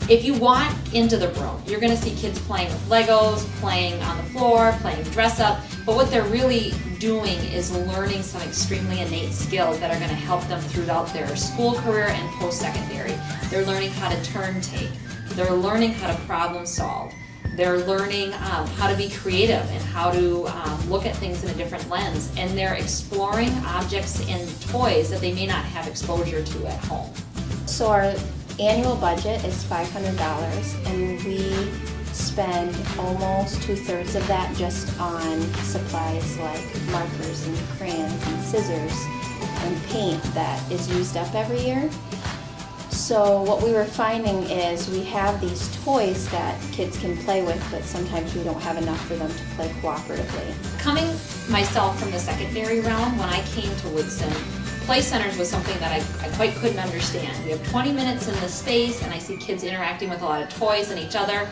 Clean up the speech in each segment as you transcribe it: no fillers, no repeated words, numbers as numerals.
If you walk into the room, you're going to see kids playing with Legos, playing on the floor, playing dress up, but what they're really doing is learning some extremely innate skills that are going to help them throughout their school career and post-secondary. They're learning how to turn take. They're learning how to problem solve. They're learning how to be creative and how to look at things in a different lens. And they're exploring objects and toys that they may not have exposure to at home. So our annual budget is $500, and we spend almost 2/3 of that just on supplies like markers and crayons and scissors and paint that is used up every year. So what we were finding is we have these toys that kids can play with, but sometimes we don't have enough for them to play cooperatively. Coming myself from the secondary realm, when I came to Woodson, play centers was something that I quite couldn't understand. We have 20 minutes in this space and I see kids interacting with a lot of toys and each other,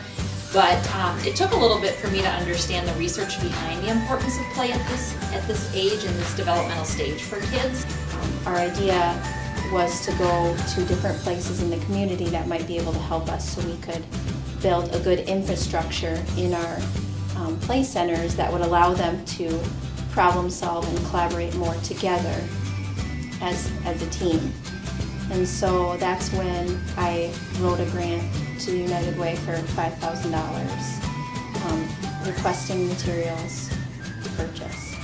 but it took a little bit for me to understand the research behind the importance of play at this age and this developmental stage for kids. Our idea was to go to different places in the community that might be able to help us so we could build a good infrastructure in our play centers that would allow them to problem solve and collaborate more together as a team. And so that's when I wrote a grant to United Way for $5,000 requesting materials to purchase.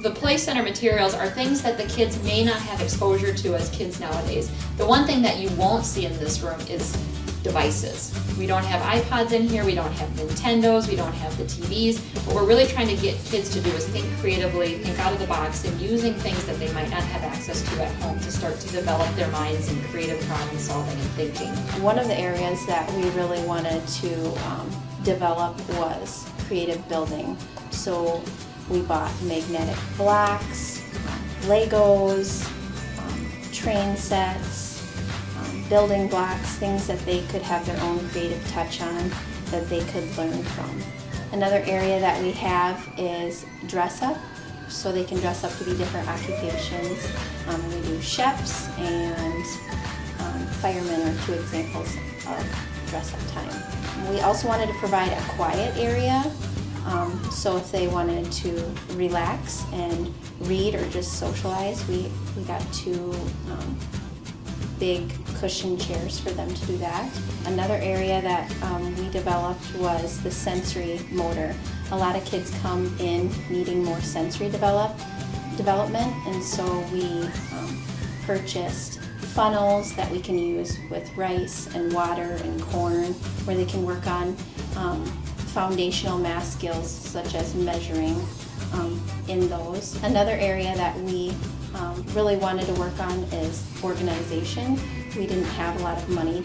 The Play Center materials are things that the kids may not have exposure to as kids nowadays. The one thing that you won't see in this room is devices. We don't have iPods in here, we don't have Nintendos, we don't have the TVs. What we're really trying to get kids to do is think creatively, think out of the box, and using things that they might not have access to at home to start to develop their minds in creative problem solving and thinking. One of the areas that we really wanted to develop was creative building. So we bought magnetic blocks, Legos, train sets, building blocks, things that they could have their own creative touch on that they could learn from. Another area that we have is dress up, so they can dress up to be different occupations. We do chefs and firemen are two examples of dress up time. We also wanted to provide a quiet area. So if they wanted to relax and read or just socialize, we got two big cushion chairs for them to do that. Another area that we developed was the sensory motor. A lot of kids come in needing more sensory development, and so we purchased funnels that we can use with rice and water and corn, where they can work on foundational math skills such as measuring in those. Another area that we really wanted to work on is organization. We didn't have a lot of money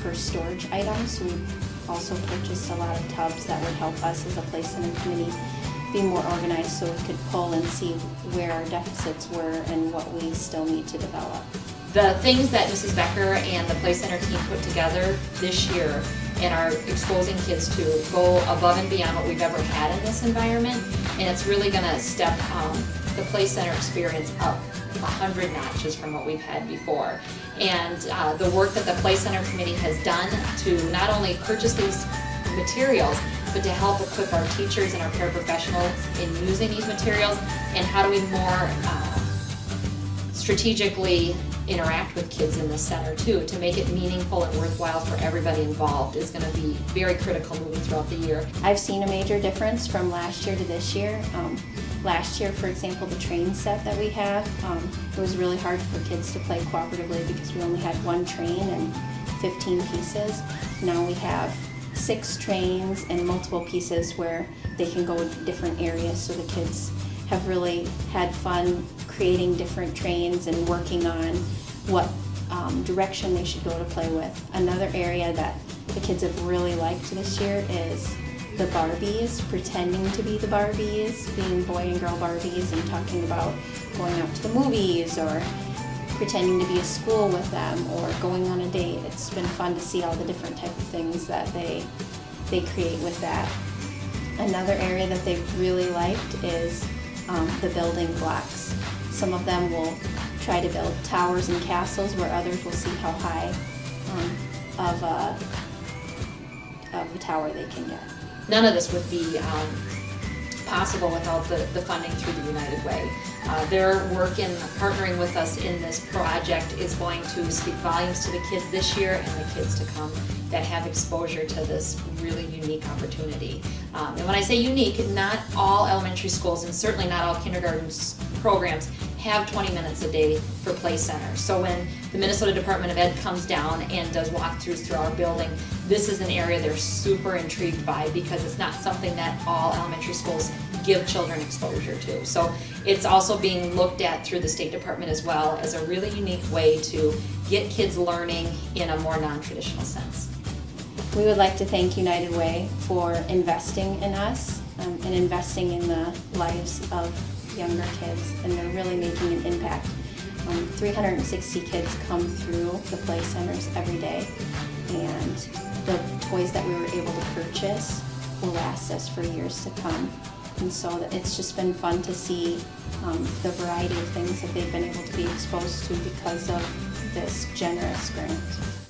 for storage items, so we also purchased a lot of tubs that would help us as a Play Center committee be more organized so we could pull and see where our deficits were and what we still need to develop. The things that Mrs. Becker and the Play Center team put together this year and are exposing kids to go above and beyond what we've ever had in this environment, and it's really going to step the Play Center experience up 100 notches from what we've had before. And the work that the Play Center Committee has done to not only purchase these materials, but to help equip our teachers and our paraprofessionals in using these materials, and how do we more strategically interact with kids in the center too, to make it meaningful and worthwhile for everybody involved, is going to be very critical moving throughout the year. I've seen a major difference from last year to this year. Last year, for example, the train set that we have, it was really hard for kids to play cooperatively because we only had one train and 15 pieces. Now we have 6 trains and multiple pieces where they can go to different areas, so the kids have really had fun creating different trains and working on what direction they should go to play with. Another area that the kids have really liked this year is the Barbies, pretending to be the Barbies, being boy and girl Barbies and talking about going out to the movies or pretending to be at school with them or going on a date. It's been fun to see all the different type of things that they create with that. Another area that they've really liked is the building blocks. Some of them will try to build towers and castles, where others will see how high of a of the tower they can get. None of this would be possible without the funding through the United Way. Their work in partnering with us in this project is going to speak volumes to the kids this year and the kids to come that have exposure to this really unique opportunity. And when I say unique, not all elementary schools and certainly not all kindergarten programs have 20 minutes a day for play center. So when the Minnesota Department of Ed comes down and does walkthroughs through our building, this is an area they're super intrigued by because it's not something that all elementary schools give children exposure to. So it's also being looked at through the State Department as well as a really unique way to get kids learning in a more non-traditional sense. We would like to thank United Way for investing in us and investing in the lives of younger kids, and they're really making an impact. 360 kids come through the play centers every day, and the toys that we were able to purchase will last us for years to come. And so it's just been fun to see the variety of things that they've been able to be exposed to because of this generous grant.